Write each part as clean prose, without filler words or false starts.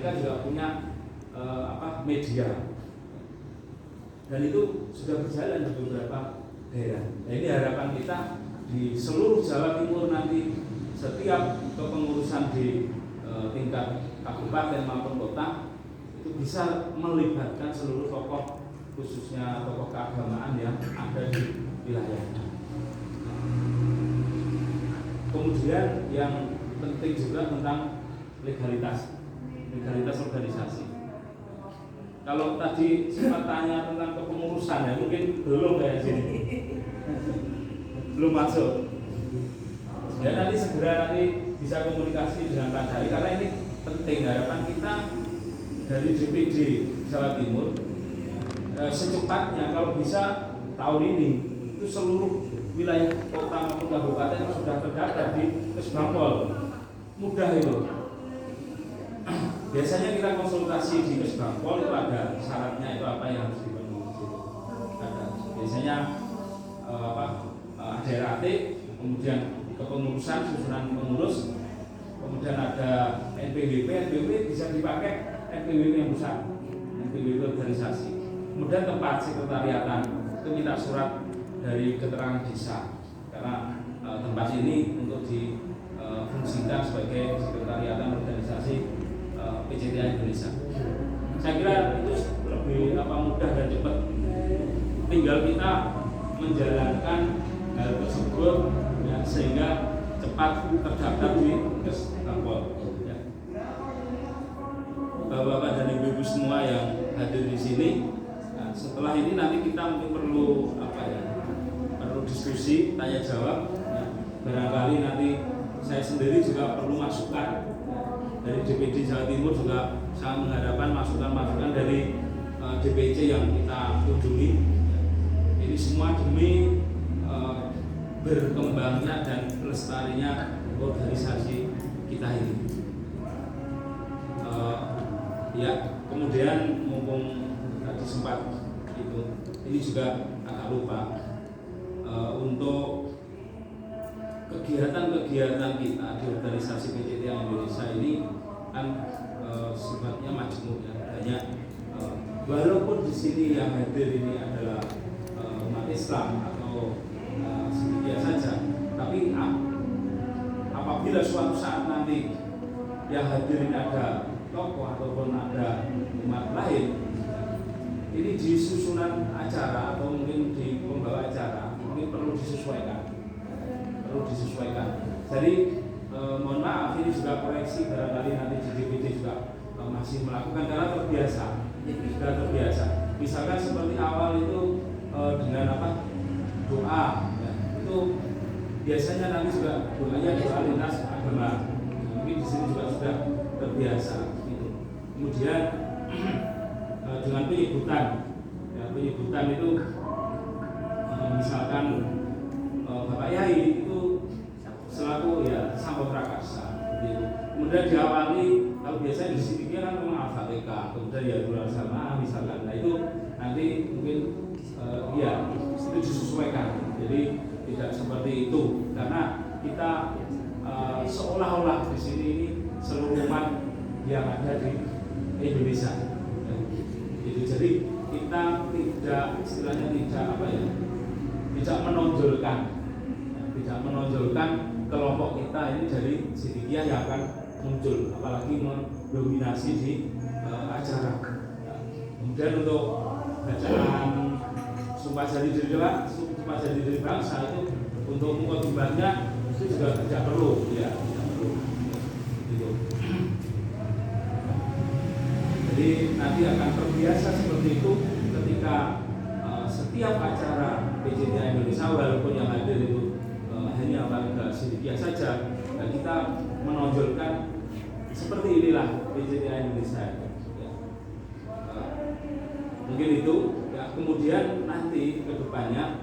mereka juga punya media, dan itu sudah berjalan di beberapa daerah. Nah, ini harapan kita di seluruh Jawa Timur nanti setiap kepengurusan di tingkat kabupaten maupun kota itu bisa melibatkan seluruh tokoh, khususnya tokoh keagamaan yang ada di wilayahnya. Kemudian yang penting juga tentang legalitas organisasi. Kalau tadi sempat tanya tentang kepengurusan, ya mungkin belum kayak sini, belum masuk. Ya nanti segera bisa komunikasi dengan Pak Dari, karena ini penting. Harapan kita dari DPD Jawa Timur secepatnya kalau bisa tahun ini itu seluruh wilayah kota maupun kabupaten sudah terdaftar di Kesbangpol. Mudah itu. Biasanya kita konsultasi di Kesbangpol itu ada syaratnya, itu apa yang harus dipenuhi. Ada biasanya ada RAT, kemudian kepengurusan, susunan pengurus, kemudian ada NPWP bisa dipakai NPWP yang besar, NPWP organisasi. Kemudian tempat sekretariatan itu minta surat dari keterangan desa, karena tempat ini untuk difungsikan sebagai sekretariatan organisasi PCTA Indonesia. Saya kira itu lebih mudah dan cepat. Tinggal kita menjalankan hal tersebut ya, sehingga cepat terdaftar di Kesbangpol. Ya. Bapak-bapak dan ibu-ibu semua yang hadir di sini, nah, setelah ini nanti kita mungkin perlu perlu diskusi, tanya jawab. Ya. Barangkali nanti saya sendiri juga perlu masukan. Dari DPD Jawa Timur juga sangat mengharapkan masukan-masukan dari DPC yang kita kunjungi. Ini semua demi berkembangnya dan pelestarinya organisasi kita ini. Kemudian mumpung tadi sempat ini juga agak lupa untuk kegiatan-kegiatan kita di organisasi PCTA Indonesia ini kan sifatnya majmuk ya, banyak. Walaupun di sini yang hadir ini adalah umat Islam atau sedikit saja, tapi apabila suatu saat nanti yang hadir ini ada tokoh ataupun ada umat lain, ini di susunan acara atau mungkin di pembawa acara mungkin perlu disesuaikan. Jadi mohon maaf, ini juga koreksi, barangkali nanti di DPD juga masih melakukan karena sudah terbiasa. Misalkan seperti awal itu dengan doa, ya, itu biasanya nanti juga doanya doa lintas agama. Mungkin di sini juga sudah terbiasa. Gitu. Kemudian dengan penyebutan, ya, penyebutan itu misalkan Bapak Yai itu selaku ya Sampo Prakasa. Kemudian diawali, kalau biasanya di sini kan memang Al-Fatihah, kemudian ya Durul Sama misalkan. Nah itu nanti mungkin itu disesuaikan. Jadi tidak seperti itu, karena kita seolah-olah di sini ini seluruh umat yang ada di Indonesia. Jadi kita tidak menonjolkan kelompok kita ini dari Sidikiyah yang akan muncul, apalagi mendominasi di acara. Kemudian untuk bacaan Sumpah Jadi Diri Bangsa itu untuk mukadimahnya itu juga tidak perlu, ya, tidak perlu. Gitu. Jadi nanti akan terbiasa seperti itu ketika setiap acara PCTA Indonesia, walaupun yang hadir itu hanya warga Sidikiyah saja, dan kita menonjolkan seperti inilah PCTA Indonesia. Ya. Mungkin itu. Ya, kemudian nanti ke depannya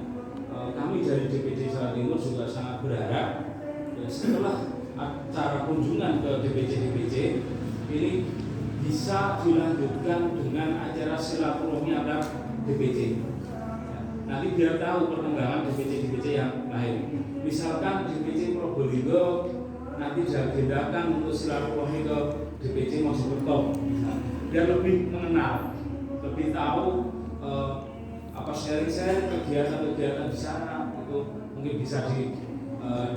kami dari DPD Jawa Timur juga sangat berharap ya, setelah acara kunjungan ke DPC ini bisa dilanjutkan dengan acara silaturahmi antar DPC. Ya, nanti biar tahu perkembangan DPC yang lain. Misalkan DPC Probolinggo nanti diagendakan untuk silaturahmi ke DPC Mojokerto. biar lebih mengenal, lebih tahu apa sharing-sharing kegiatan-kegiatan di sana itu mungkin bisa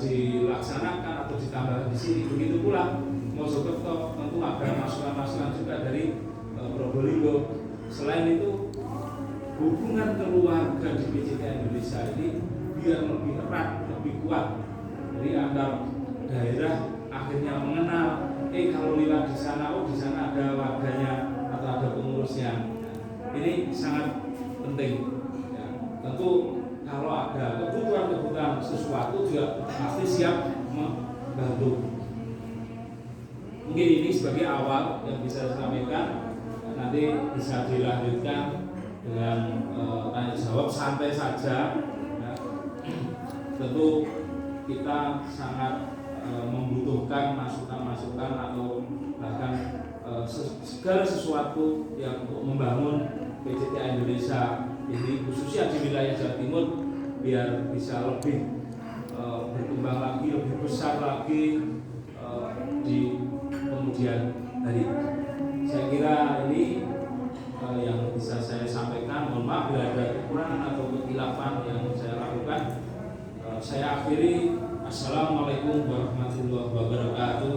dilaksanakan atau ditambah di sini. Begitu pula Mojokerto tentu ada masukan-masukan juga dari Probolinggo. Selain itu hubungan keluarga di PJTI Indonesia ini biar lebih erat, lebih kuat. Jadi antar daerah akhirnya mengenal, kalau lewat di sana, di sana ada warganya atau ada pengurusnya. Ini sangat penting. Ya, tentu kalau ada kebutuhan sesuatu juga pasti siap membantu. Mungkin ini sebagai awal yang bisa saya sampaikan. Nanti bisa dilanjutkan dengan tanya jawab santai saja. Ya. Tentu kita sangat membutuhkan masukan-masukan atau bahkan segala sesuatu yang untuk membangun PJTI Indonesia ini khususnya di wilayah Jawa Timur biar bisa lebih berkembang lagi, lebih besar lagi di kemudian hari. Saya kira ini yang bisa saya sampaikan. Mohon maaf bila ada kekurangan atau kekilafan yang saya lakukan. Saya akhiri. Assalamualaikum warahmatullahi wabarakatuh.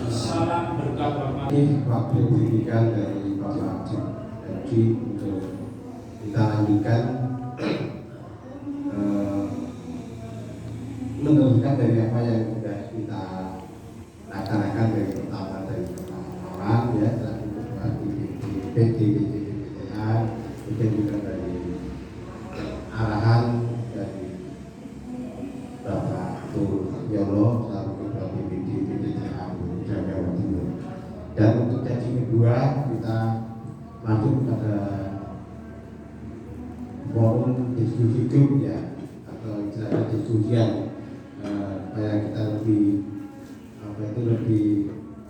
Salam berkah rahmat. Waktu pendidikan dari Bapak Haji untuk kita lanjutkan meneruskan dari apa yang sudah kita laksanakan dari pertama dari orang ya, di PJTI, kemudian juga dari arahan dari Bapak Yolo selaku Ketua DPD PJTI Jawa Timur. Dan untuk sesi kedua kita masuk pada forum diskusi grup ya, atau istilah diskusian supaya kita lebih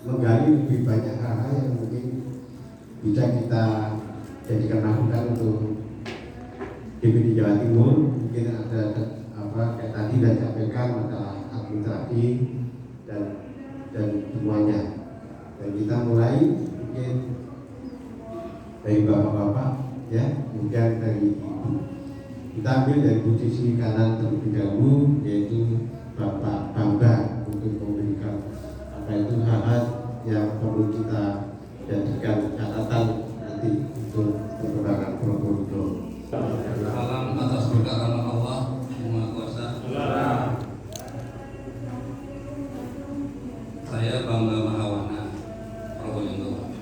menggali lebih banyak hal-hal yang mungkin bisa kita jadikan masukan untuk DPD Jawa Timur. Mungkin ada kayak tadi dan sampaikan masalah administrasi dan semuanya. Dan kita mulai mungkin dari bapak-bapak ya, kemudian dari ibu. Kita ambil dari posisi kanan terlebih dahulu, yaitu Bapak Bangga, untuk memberikan apa itu hal-hal yang perlu kita jadikan catatan nanti untuk perkembangan Probolinggo. Salam atas berkat rahmat Allah yang Maha Kuasa. Saya Bangga Mahawana, Probolinggo.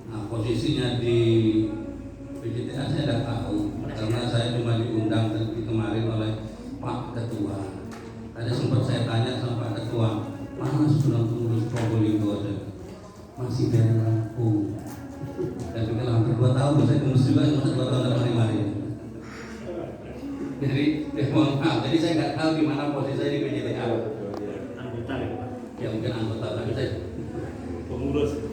Nah, posisinya di PJTI saya tidak tahu karena saya cuma diundang kemarin oleh Pak Ketua. Tadi sempat saya tanya sama Pak Ketua, mana sudah pengurus Probolinggo? Masih dari Lampung. Dan juga hampir 2 tahun saya pengurus juga, masa 2 tahun dapat kemarin. Jadi, mohon maaf, jadi saya nggak tahu di mana posisi saya di PJTI. Anggota Ya mungkin anggota, tapi saya pengurus.